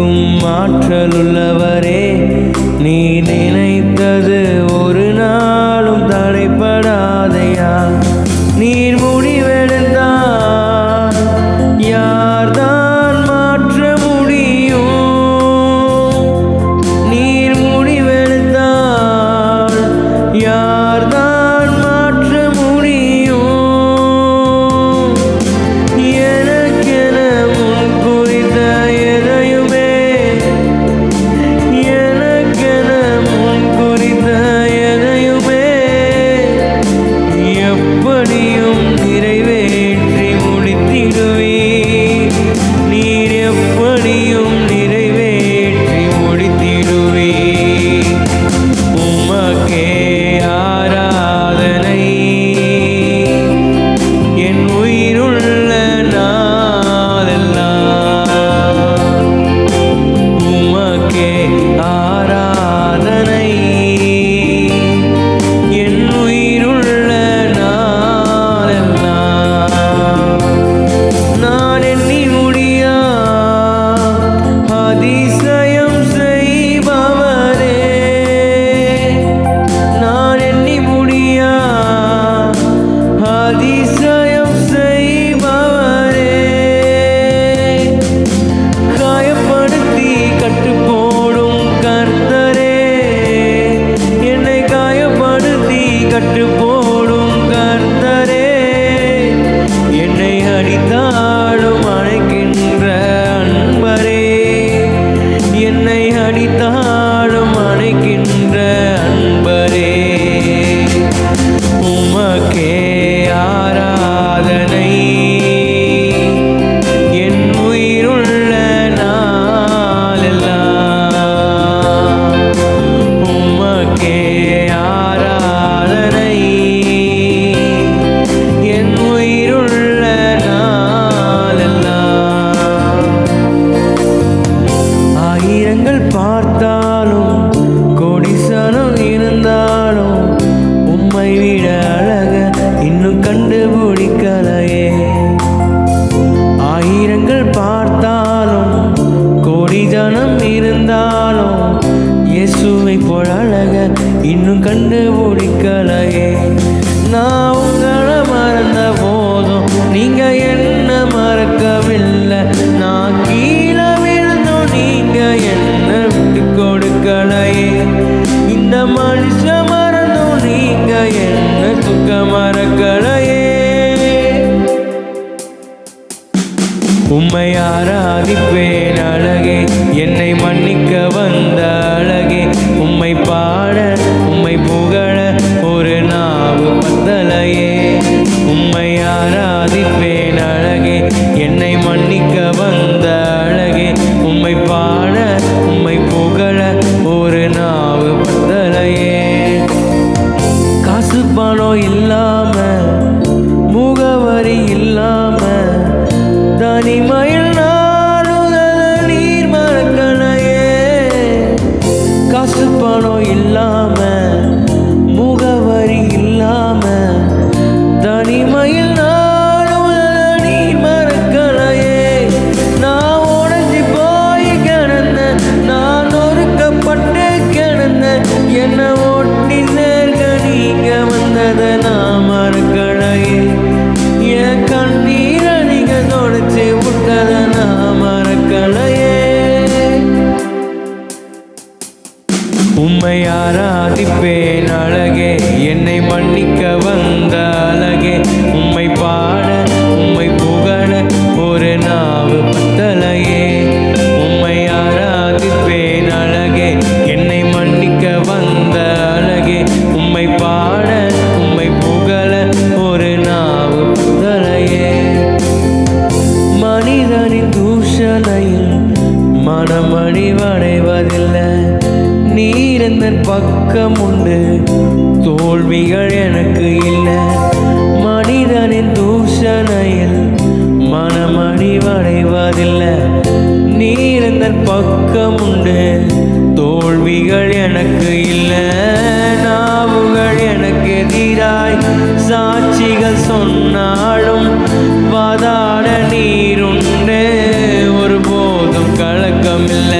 அழிக்கும் ஆற்றலுள்ளவரே, நீ நினைத்தது ஒரு நாளும் தடைபடாதையா. நீர் முடிவெடுத்தால் யார்தான் மாற்ற முடியும்? நீர் முடிவெடுத்தால் யார்தான் மாற்ற முடியும்? எனக்கென முன் குறித்த எதையுமே, எனக்கென முன் குறித்த எதையுமே எப்படியும் நிறைவேற்றி முடித்திடுவீர். நீர் எப்படியும் நிறைவேற்றி முடித்திடுவீர். உமக்கே ஆராதனை என் உயிருள்ள நாளெல்லாம். உமக்கே ஆராதனை என் உயிருள்ள நாளெல்லாம். நான் எண்ணி முடியா அதிசயம் செய்பவரே, நான் எண்ணி முடியா அதிசயம் செய்பவரே, காயப்படுத்தி கட்டுப்போடும் கர்த்தரே, என்னை காயப்படுத்தி கட்டுப்போடும் கர்த்தரே, என்னை அடித்தாடும் அணைக்கின்ற அன்பரே, என்னை அடித்தாடும் அணைக்கின்ற அன்பரே. உமக்கே ஆராதனை என் உயிருள்ள நாளெல்லாம். உமக்கே ஆராதனை என் உயிருள்ள நாளெல்லாம். ஆயிரங்கள் பார்த்தாலும் கோடிசனம் இருந்தாலும் உம்மை விட அழக இன்னும் கண்டுபிடிக்கலையே. ஆயிரங்கள் பார்த்தாலும் கோடி ஜனம் இருந்தாலும் இயேசுவை போல அழக இன்னும் கண்டுபிடிக்கலையே. நான் உங்களை மறந்த போதும் நீங்க என்ன மறக்கவில்லை. நான் கீழே விழுந்தும் நீங்க என்ன விட்டு கொடுக்கலையே. இந்த மனுஷன் மறந்தும் நீங்க என்ன துக்க மறக்கலையே. உம்மை ஆராதிப்பேன் அழகே, என்னை மன்னிக்க வந்த அழகே. உம்மை பாட உம்மை புகழ ஒரு நாவு பத்தலையே. உம்மை ஆராதிப்பேன் அழகே, என்னை மன்னிக்க வந்த அழகே. உம்மை பாட உம்மை புகழ ஒரு நாவு பத்தலையே. காசு பணம் இல்லாம முகவரி இல்லாம தனிமையில் நானுதல நீர் மறக்கலையே. காசு பணம் இல்லாம முகவரி இல்லாம தனிமையில் நானுதல நீர் மறக்கலையே. நான் உடைஞ்சி போய் கிடந்தேன், நான் நொறுக்கப்பட்டு கிடந்தேன். என்னை ஓட்டி நேர்க நீங்க வந்ததை நான் மறக்கலையே. என் கண்ணீரை நீங்க தொடச்சி விட்டதை நான் மறக்கலையே. உம்மை ஆராதிப்பேன் அழகே, என்னை மன்னிக்க வந்த அழகே. உம்மை பாட உம்மை புகழ ஒரு நாவு பத்தலையே. உம்மை ஆராதிப்பேன் அழகே, என்னை மன்னிக்க வந்த அழகே. உம்மை பாட உம்மை புகழ ஒரு நாவு பத்தலையே. மனிதனின் தூஷணையில் மனமடிவடைவதில்லை. நீர் எந்தன் பக்கம் உண்டு, தோல்விகள் எனக்கு இல்லை. மனிதனின் தூஷணையில் மனமடிவடைவதில்லை. நீர் எந்தன் பக்கம் உண்டு, தோல்விகள் எனக்கு இல்லை. நாவுகள் எனக்கு எதிராய் சாட்சிகள் சொன்னாலும் வாதாட நீருண்டு, ஒருபோதும் கலக்கமில்லை.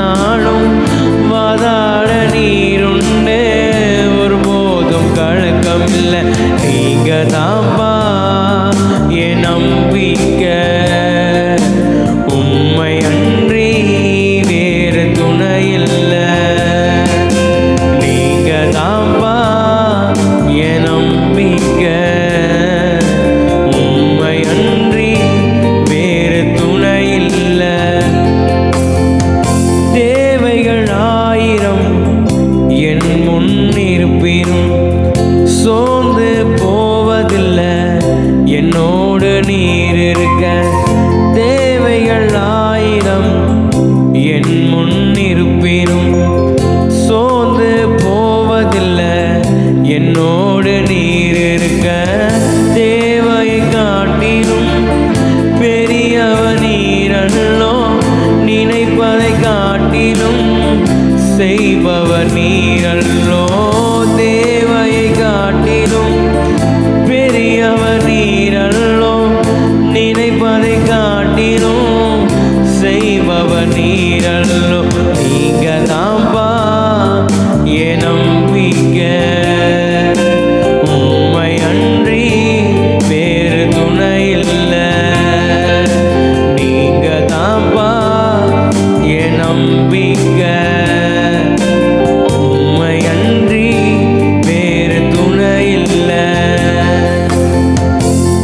நாளும் வாதாட நீருண்டு, ஒருபோதும் கலக்கம் இல்லை. நீங்க தான்பா என் நம்பிக்கை, உம்மை அன்றி வேறு துணை இல்லை. நீங்க தான்பா என் நம்பிக்கை, உம்மை அன்றி வேறு துணை இல்லை. தேவைகள் 1000 என் முன் இருப்பினும் சோர்ந்து போவதில்லை, என்னோடு நீர் இருக்க. தேவைகள் 1000 என் முன் இருப்பினும் சோர்ந்து போவதில்லை, என்னோடு நீர் இருக்க. தேவையை காட்டிலும் பெரியவர் நீரல்லோ, நினைப்பதை காட்டிலும் செய்பவர் நீரல்லோ. தேவையை காட்டிலும் பெரியவர் நீரல்லோ, நினைப்பதை காட்டிலும் செய்பவர் நீரல்லோ. நீங்க தான்பா என் நம்பிக்கை, உம்மை அன்றி வேறு துணை இல்லை. நீங்க தான்பா என் நம்பிக்கை, உம்மை அன்றி வேறு துணை இல்லை.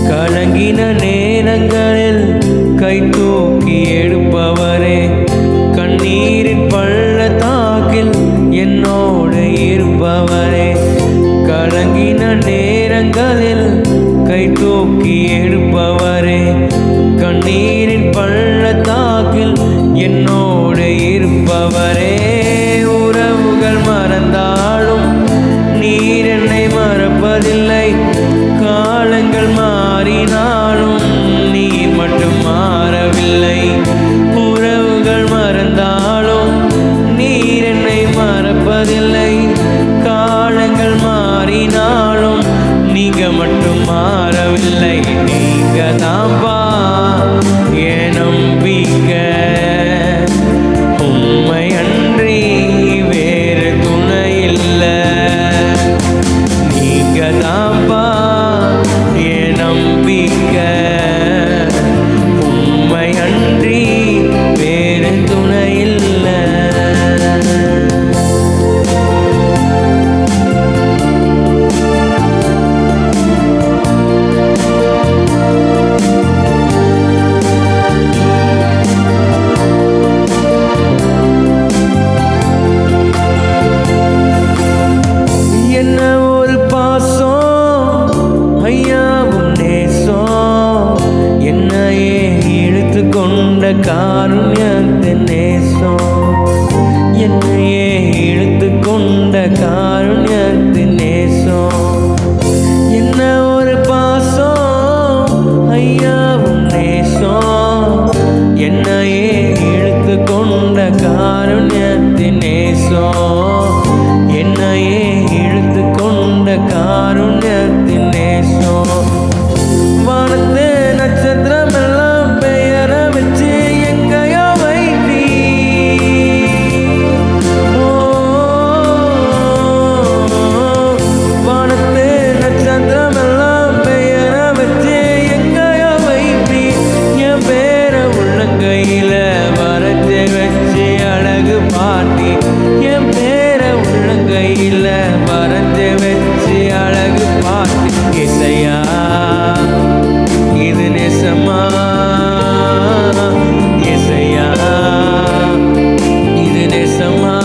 கலங்கின நேரங்களில் கை தூக்கி எடுப்பவரே, கண்ணீரின் பள்ளத்தாக்கில் என்னோடு இருப்பவரே. கலங்கின நேரங்களில் கை தூக்கி எடுப்பவரே, கண்ணீரின் பள்ளத்தாக்கில் என்னோடு இருப்பவரே. உறவுகள் மறந்தாலும் நீர் என்னை மறப்பதில்லை, காலங்கள் மாறினாலும் நீர் மட்டும் மாறவில்லை. உறவுகள் மறந்தாலும் நீர் என்னை மறப்பதில்லை, காலங்கள் மாறினாலும் நீங்க மட்டும் மாறவில்லை. நீங்க தான்பா என் நம்பிக்கை, உம்மை அன்றி வேறு துணை இல்லை. நீங்க தான்பா என் நம்பிக்கை, உம்மை அன்றி வேறு துணை இல்லை. என்ன ஒரு பாசம் ஐயாவும் நேசம், என்னையே இழுத்து கொண்ட காருண்யத்தின் நேசம். என்னையே இழுத்து கொண்ட காருண்யத்தின் நேசம். என்ன ஒரு பாசம் ஐயாவும் நேசம், என்னையே இழுத்து கொண்ட காருண்யத்தின் நேசம். என்னையே இழுத்து கொண்ட காருண்யத்தின் நேசம். வானத்து நட்சத்திரம் எல்லாம் பெயர வச்சு எங்கேயோ வைத்தீ. வானத்து நட்சத்திரம் எல்லாம் பெயர வச்சு எங்கேயோ வைத்தீ. என் பேர உள்ளங்கையில வரைச்சு வச்சு அழகு பாட்டி. என் பேர உள்ளங்கையில வரைச்சு வச்சு அழகு பாட்டி. இசையா இது நேசமா, இசையா இது நேசமா.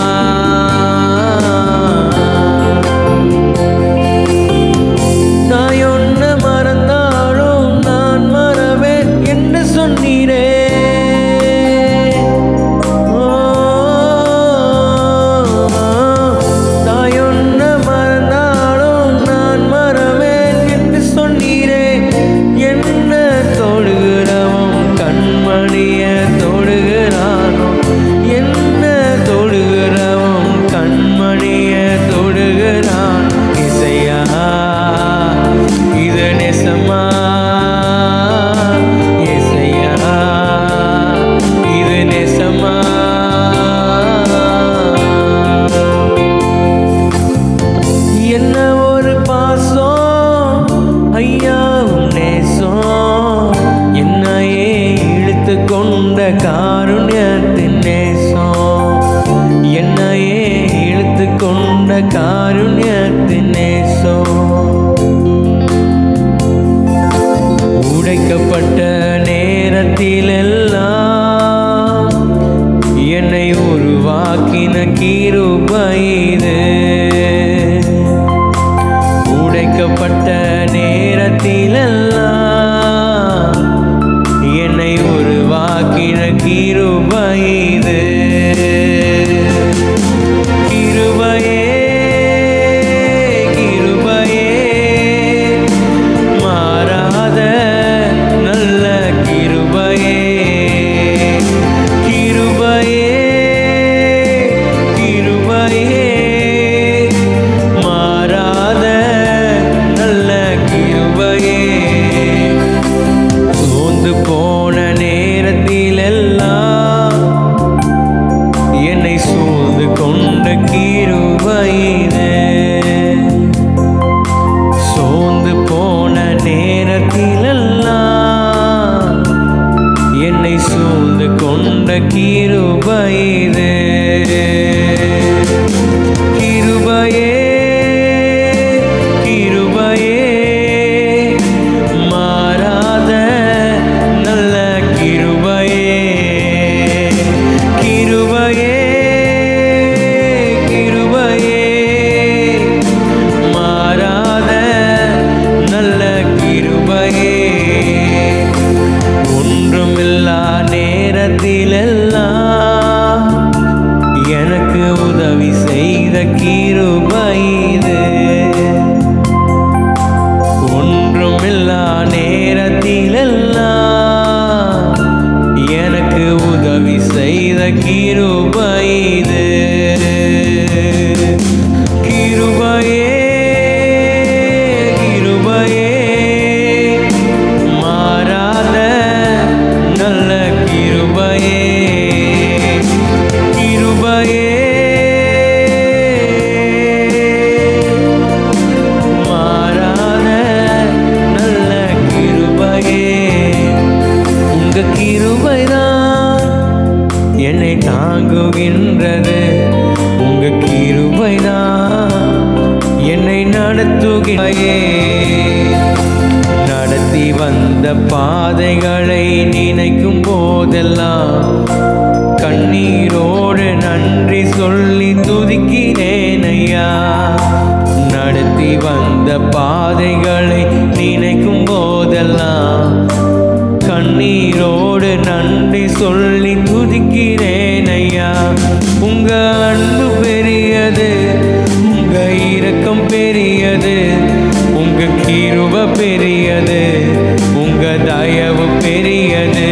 நான் ஒன்று மறந்தாலும் நான் மறவேன் என்று சொன்னீரே. தாயொன்று மறந்தாலும் நான் மறவேன் என்று சொன்னீரே. என்ன தொழுகிறவன் காருண்யத்தின் நேசம். உடைக்கப்பட்ட நேரத்திலெல்லாம் என்னை உருவாக்கின கிருபை இது. உடைக்கப்பட்ட நேரத்திலெல்லாம் என்னை உருவாக்கின கிருபை இது. கிருபையே கிருபையே மாறாத நல்ல கிருபையே. கிருபையே கிருபையே மாறாத நல்ல கிருபையே. சோர்ந்து போன நேரத்திலெல்லாம் என்னை சூழ்ந்து கொண்ட கிருபை இது. சோர்ந்து போன நேரத்திலெல்லாம் என்னை சூழ்ந்து கொண்ட கிருபை இது. கிருபையே கிருபையே மாறாத நல்ல கிருபையே. கிருபையே கிருபையே மாறாத நல்ல கிருபையே. ஒன்றுமில்லா நேரத்திலெல்லாம் எனக்கு உதவி செய்த கிருபை இது. ஒன்றுமில்லா நேரத்திலெல்லாம் எனக்கு உதவி செய்த கிருபை இது. கிருபையே கிருபையே மாறாத நல்ல கிருபையே. கிருபையே மாறாத நல்ல கிருபையே. உங்க கிருபைதான் என்னை தாங்குகின்றது. உங்க கிருபைதான் என்னை நடத்துகின்றே. நடத்தி வந்த பாதைகளை நினைக்கும் போதெல்லாம் கண்ணீரோடு நன்றி சொல்லி துதிக்கிறேன் ஐயா. நடத்தி வந்த பாதைகளை நினைக்கும் போதெல்லாம் கண்ணீரோடு நன்றி சொல்லி துதிக்கிறேன் ஐயா. உங்க அன்பு பெரியது, உங்க இரக்கம் பெரியது, உங்க கிருபை பெரியது, உங்க தயவு பெரியது.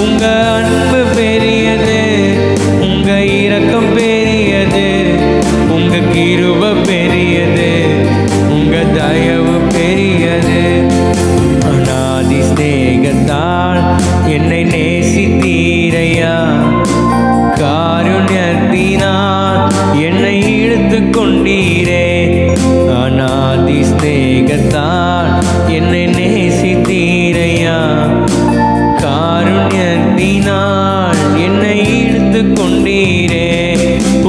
உங்க அன்பு பெரியது, உங்க இரக்கம் பெரியது, உங்க கிருபை பெரியது, உங்க தயவு பெரியது. அநாதி ஸ்நேகத்தால் என்னை நேசித்தீரையா. காருண்யத்தினால் என்னை இழுத்து கொண்டீரே. அநாதி ஸ்நேகத்தால் என்னை நேசித்தீரையா. காருண்யத்தினால் என்னை இழுத்து கொண்டீரே.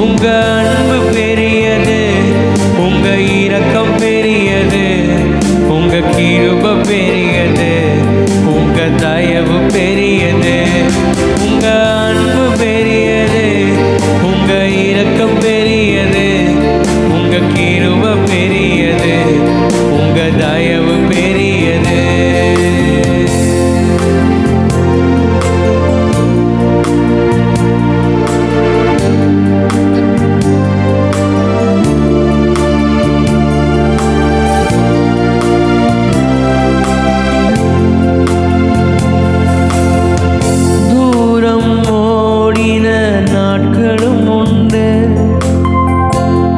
உங்க அன்பு பெரியது, உங்க இரக்கம் பெரியது, உங்க கிருபை பெரியது, உங்க தயவு பெரியது. உங்க அன்பு பெரியது, உங்க இரக்கம் பெரியது, உங்க கிருபை பெரியது, உங்க தயவு பெரியது. தூரம் ஓடின நாட்களும் உண்டு,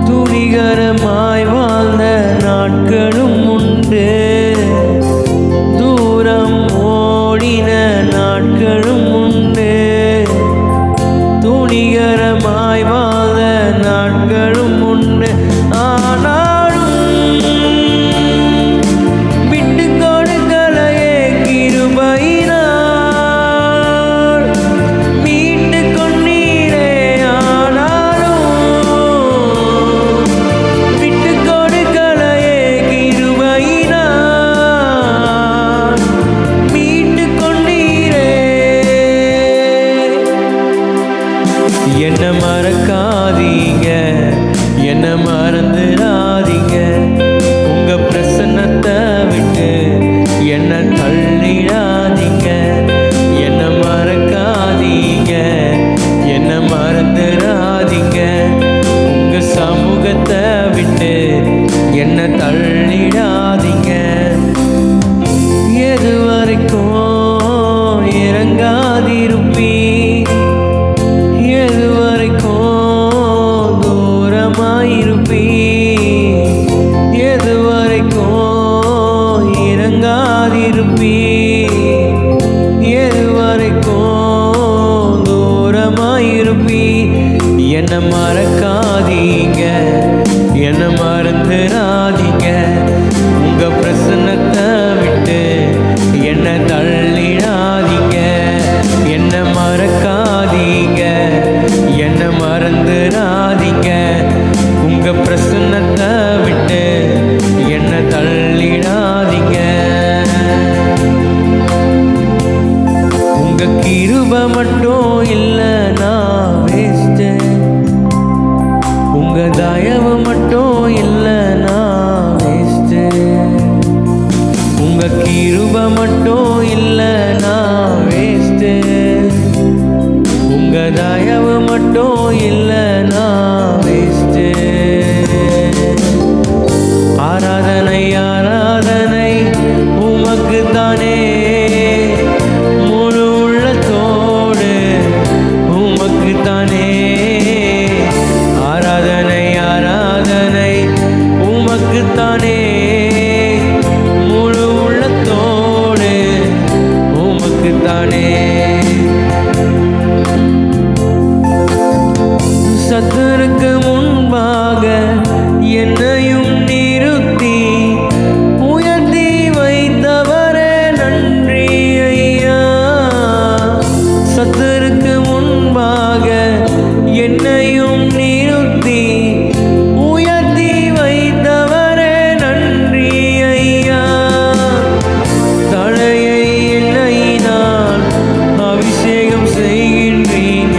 துணிகரமாய் வாழ்ந்த நாட்களும் உண்டு. தூரம் ஓடின நாட்களும் உண்டு, துணிகரமாய் வாழ்ந்த நாட்களும் உண்டு. ஆனாலும் விட்டு கொடுக்கலையே கிருபையினால் மீட்டு கொண்டீரே. ஆனாலும் என்ன மறக்காதீங்க, என்ன மறந்துடாதீங்க. உங்க பிரசன்னத்தை விட்டு என்ன தள்ளிடாதீங்க. என்ன மறக்காதீங்க, என்ன மறந்துடாதீங்க. உங்க சமூகத்தை விட்டு என்ன தள்ளிடாதீங்க. எது வரைக்கும் இறங்காதிருப்பீ, எது வரைக்கும் தூரமாயிருப்பீ, எது வரைக்கும் இறங்காதிருப்பீ, எது வரைக்கும் தூரமாயிருப்பீ. என்ன மறக்காதீங்க, என்ன மறந்துடாதீங்க. உங்க பிரசன்னத்தை விட்டு என்ன தள்ளிடாதீங்க. என்ன மறக்காதீங்க, என்ன மறந்துடாதீங்க. உங்க பிரசன்னத்தை விட்டு என்ன தள்ளிடாதீங்க. உங்க கிருபை மட்டும் இல்லைனா வேஸ்ட், உங்க தயவு மட்டும் இல்லைனா வேஸ்ட். உங்க கிருபை மட்டும் இல்லைனா வேஸ்ட், உங்க தயவு மட்டும் இல்லைனா வேஸ்ட். ஆராதனை ஆராதனை உமக்கு தானே, முழு உள்ளத்தோடு உமக்கு தானே. ஆராதனை ஆராதனை உமக்கு தானே, முழு உள்ளத்தோடு உமக்கு தானே. சத்துருக்கு முன்பாக என்னையும் நிறுத்தி உயர்த்தி வைத்தவரே நன்றி ஐயா. சத்துருக்கு முன்பாக என்னையும் நிறுத்தி உயர்த்தி வைத்தவரே நன்றி ஐயா. தலையை எண்ணெயினால் அபிஷேகம் செய்கின்றீங்க,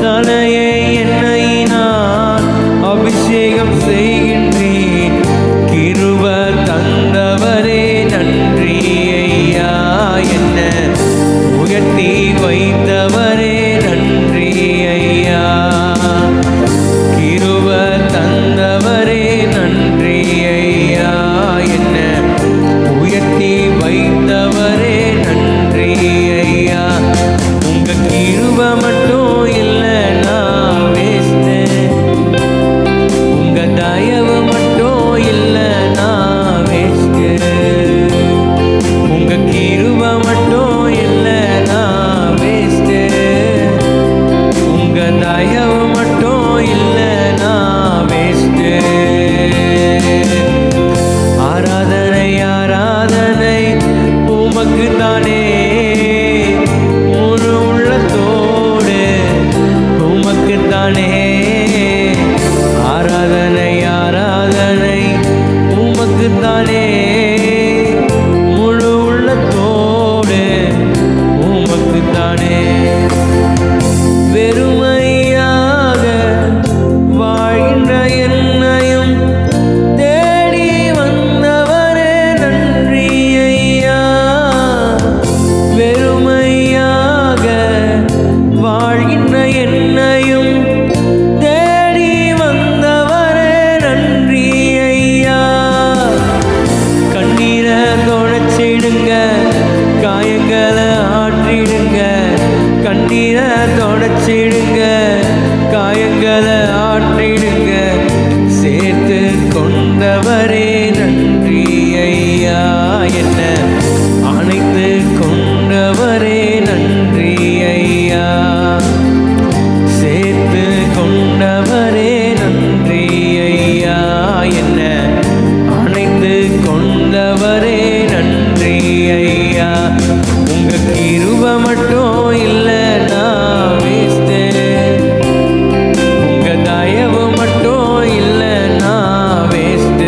தலையை எண்ணெயினால் அபிஷேகம் செய்கின்றீர். கிருபை தந்தவரே நன்றி ஐயா. என்ன உயர்த்தி வைத்தவரே நன்றி ஐயா. கிருபை தந்தவரே நன்றி ஐயா. என்ன உயர்த்தி வைத்தவரே நன்றி ஐயா. உங்க கிருபை மட்டும் இல்லைனா வேஸ்ட், உங்க தயவு மட்டும் இல்லைனா வேஸ்ட். உங்க கிருபை மட்டும் இல்லைனா வேஸ்ட், உங்க தயவு மட்டும் இல்லைனா வேஸ்ட். ஆராதனை ஆராதனை உமக்கு தானே, முழு உள்ளத்தோடு உமக்கு தானே. ஆராதனை ஆராதனை உமக்கு தானே, முழு உள்ளத்தோடு உமக்கு தானே. வெறுமையாக வாழ்கின்ற என்னையும் தேடி வந்தவரே நன்றி ஐயா. வெறுமையாக வாழ்கின்ற என்னையும் தேடி வந்தவரே நன்றி ஐயா. கண்ணீரை தொடச்சிடுங்க, காயங்களை ஆற்றிடுங்க. கண்ணீரை தொடச்சிடுங்க, காயங்களை ஆற்றிடுங்க. சேர்த்து கொண்டவரே நன்றி ஐயா. என்ன அணைத்து கொண்டவரே நன்றி ஐயா. சேர்த்து கொண்டவரே நன்றி ஐயா. என்ன அணைத்து கொண்டவரே நன்றி ஐயா. உங்க கிருபை மட்டும் இல்லைனா வேஸ்ட், உங்க தயவு மட்டும் இல்லைனா வேஸ்ட்.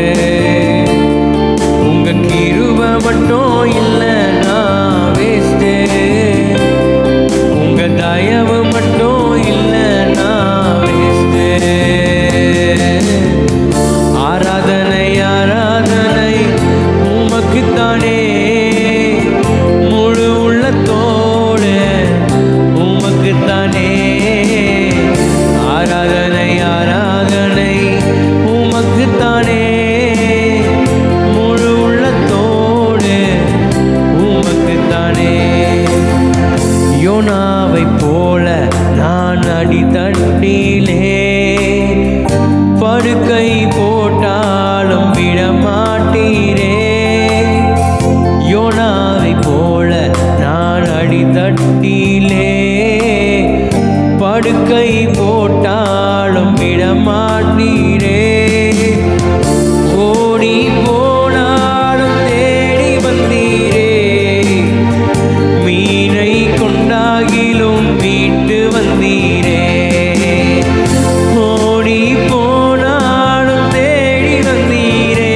படுக்கை போட்டாலும் விடமாட்டீரே. யோனாவை போல நான் அடித்தட்டிலே படுக்கை போட்டாலும் விடமாட்டீரே. ஓடி போனாலும் தேடி வந்தீரே. மீனை கொண்டாகிலும் மீட்டு வந்தீரே. ஓடி போனாலும் தேடி வந்தீரே.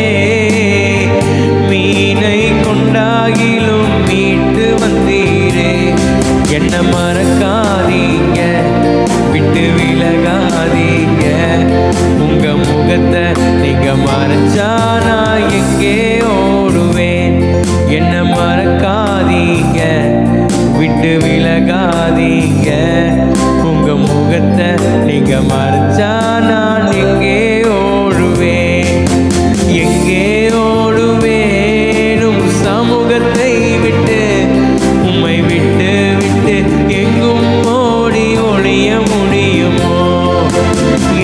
மீனை கொண்டாகிலும் மீட்டு வந்தீரே. என்ன மறக்காதீங்க, விட்டு விலகாதீங்க. உங்க முகத்தை நீங்க மறைச்சா நான் எங்கே ஓடுவேன். என்ன மறக்காதீங்க, விட்டு விலகாதீங்க. உங்க முகத்தை நீங்க மறைச்சா நான் எங்கே ஓடுவேன். எங்கே ஓடுவேன் உம் சமூகத்தை விட்டு. உம்மை விட்டு விட்டு எங்கும் ஓடி ஒளிய முடியுமோ.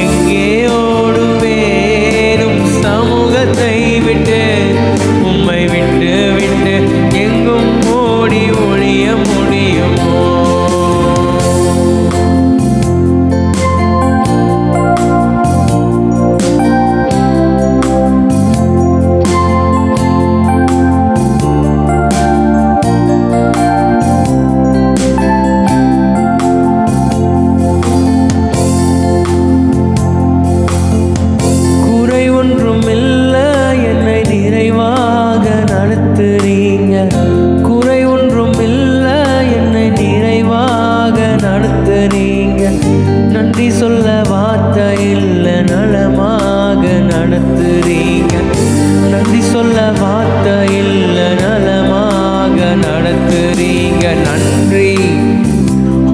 எங்கே ஓடுவேன் உம் சமூகத்தை விட்டு. உம்மை விட்டு விட்டு எங்கும் ஓடி ஒளிய முடியுமோ. குறை ஒன்றும் இல்லை, என்னை நிறைவாக நடத்துறீங்க. நன்றி சொல்ல வார்த்தை இல்லை, நலமாக நடத்துறீங்க. நன்றி சொல்ல வார்த்தை இல்லை, நலமாக நடத்துறீங்க. நன்றி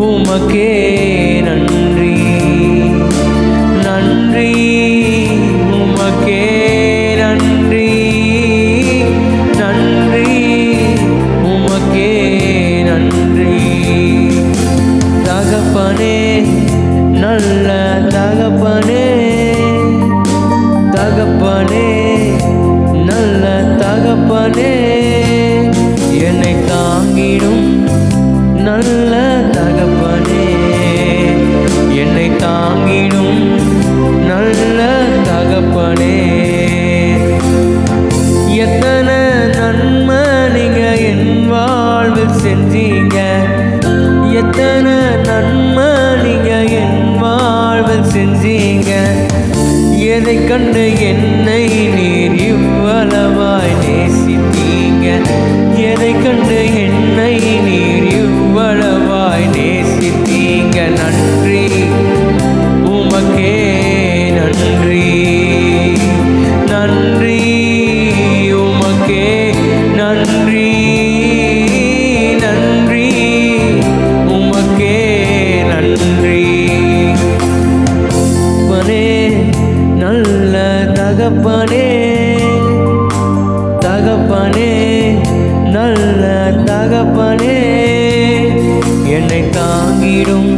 உமக்கே நன்றி. நன்றி உமக்கே நன்றி. நன்றி உமக்கே நன்றி. தகப்பனே, நல்ல தகப்பனே. தகப்பனே, நல்ல தகப்பனே. என்னை தாங்கிடும் நல்ல தகப்பனே. என்னை தாங்கிடும் நல்ல தகப்பனே. எத்தனை நன்மை நீங்க என் வாழ்வில் செஞ்சீங்க. எத்தனை நன்மை நீங்க என் வாழ்வில் செஞ்சீங்க. எதை கண்டு என்னை நீர் இவ்வளவாய் நேசித்தீங்க. எதை கண்டு என்னை நீர் இவ்வளவாய் நேசித்தீங்க. நன்றி உமக்கே நன்றி. நன்றி உமக்கே நன்றி. நன்றி உமக்கே நன்றி. தகப்பனே, நல்ல தகப்பனே. தகப்பனே, நல்ல தகப்பனே. என்னை தாங்கிடும்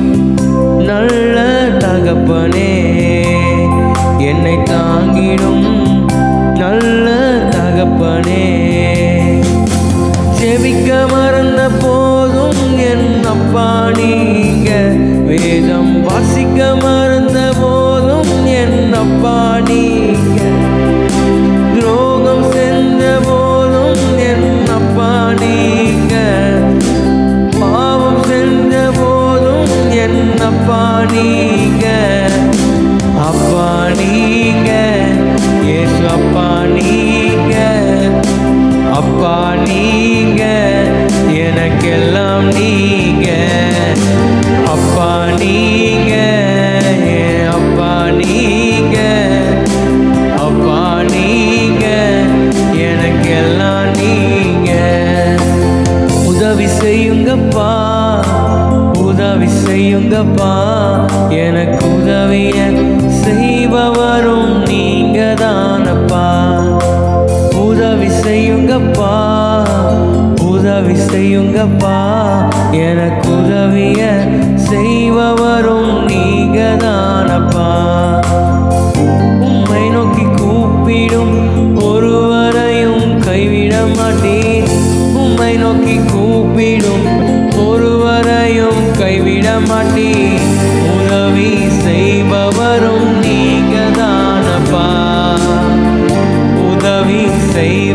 நல்ல தகப்பனே. என்னை தாங்கிடும் நல்ல தகப்பனே. செவிக்க மறந்த போதும் என் அப்பா நீங்க. வேதம் வாசிக்க மறந்த போதும் என் அப்பா நீங்க. துரோகம் செஞ்ச போதும் என் அப்பா நீங்க. பாவம் செஞ்ச போதும் என் அப்பா நீங்க. அப்பா நீங்க, இயேசு அப்பா நீங்க. அப்பா நீங்க, எனக்கெல்லாம் நீங்க. அப்பா நீங்க, அப்பா நீங்க. அப்பா நீங்க, எனக்கெல்லாம் நீங்க. உதவி செய்யுங்கப்பா, உதவி செய்யுங்கப்பா. எனக்கு உதவிய செய்பவரும் நீங்க தானப்பா. உதவி செய்யுங்கப்பா, உதவி செய்யுங்கப்பா. எனக்கு உதவிய செய்பவரும் நீங்க தானப்பா.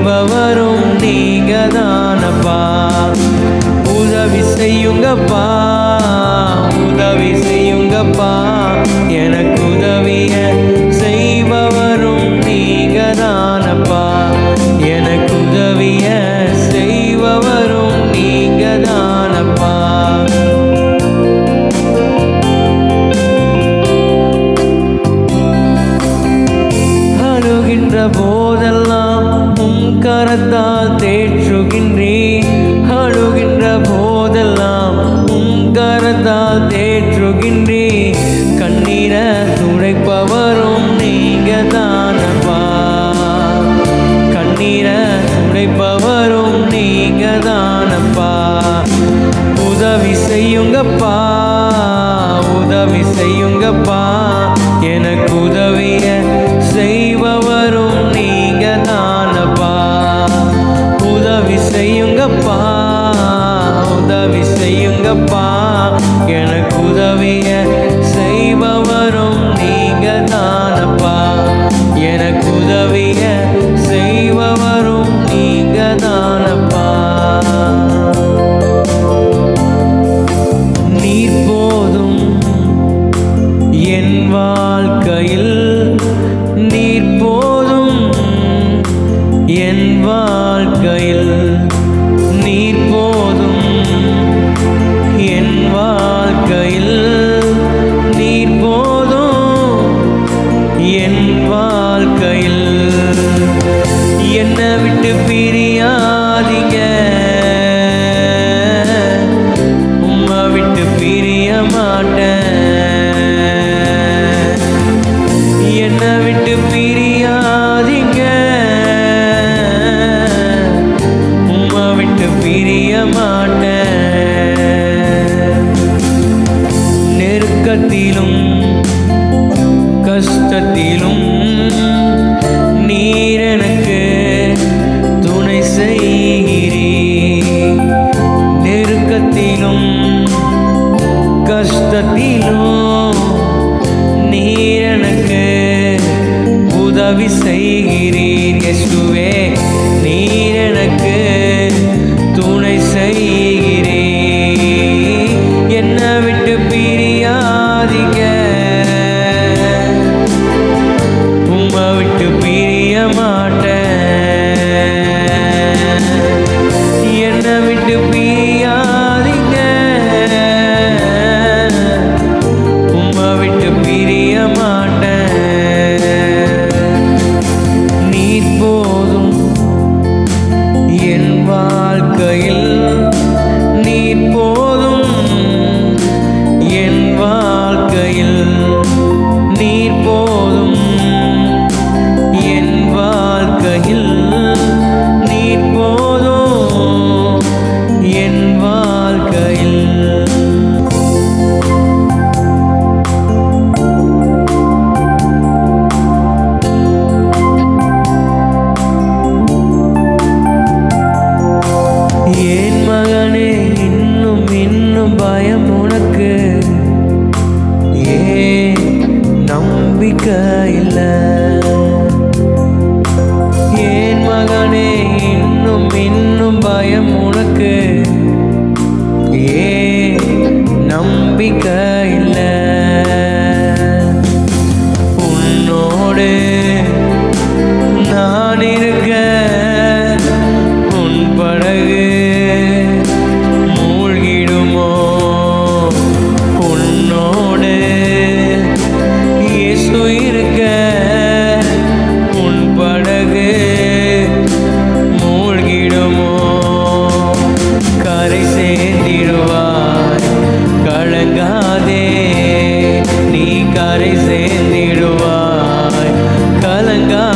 செய்பவரும் நீங்க தானப்பா. உதவி செய்யுங்கப்பா, உதவி செய்யுங்கப்பா, எனக்கு உதவிய செய்பவரும் நீங்க தானப்பா. எனக்கு உதவிய செய்பவரும் நீங்க தானப்பா. அழுகின்ற போதெல்லாம் உம் கரத்தால் தேற்றுகின்றீர். அழுகின்ற போதெல்லாம் உம் கரத்தால் தேற்றுகின்றீர். கண்ணீர துடைப்பவரும் நீங்க தானப்பா. கண்ணீர துடைப்பவரும் நீங்க தானப்பா. உதவி செய்யுங்கப்பா, உதவி செய்யுங்கப்பா, எனக்கு உதவிய செய்பவரும் நீங்க தானப்பா. உதவி செய்யுங்கப்பா, உதவி செய்யுங்கப்பா, எனக்கு உதவிய செய்பவரும் நீங்க தானப்பா. எனக்கு உதவிய செய்பவரும் நீங்க தானப்பா. நீர் போதும் என் வாழ்க்கையில், நீர் போதும் என் வாழ்க்கையில், நீர் போதும் என் வாழ்க்கையில், நீர் போதும் என் வாழ்க்கையில். என்னை விட்டு பிரியாதீங்க, உம்மை விட்டு பிரிய மாட்டேன். என்னை விட்டு பிரியாதீங்க, உம்மை விட்டு பிரிய மாட்டேன். நெருக்கத்திலும் கஷ்டத்திலும் நீர் எனக்கு துணை செய்கிறீர். நெருக்கத்திலும் கஷ்டத்திலும் நீர் எனக்கு உதவி செய்கிறீர். இயேசுவே, நீர் எனக்கு துணை செய்கிறீர். என்னை விட்டு பிரியாதீங்க, உம்மை விட்டு பிரிய மாட்டேன். என்னை விட்டு பிரியாதீங்க, உம்மை விட்டு பிரிய மாட்டேன். நீர் போதும் என் வாழ்க்கையில், நீர் போதும் என் வாழ்க்கையில், நீர் போதும் என் வாழ்க்கையில், நீர் போதும் என் வாழ்க்கையில். ஏன் மகனே இன்னும் இன்னும் பயம் உனக்கு? ஏன் நம்பிக்கை இல்லை? ஏன் மகனே இன்னும் இன்னும் பயம் உனக்கு? ஏன் நம்பிக்கை இல்லை? உன்னோடு நான் இருக்க, உன் படகு மூழ்கிடுமோ? உன்னோடு இயேசு இருக்க, உன் படகு மூழ்கிடுமோ? கரை சேர்ந்திடுவாய், கலங்காதே, நீ கரை சேர்ந்திடுவாய், கலங்கா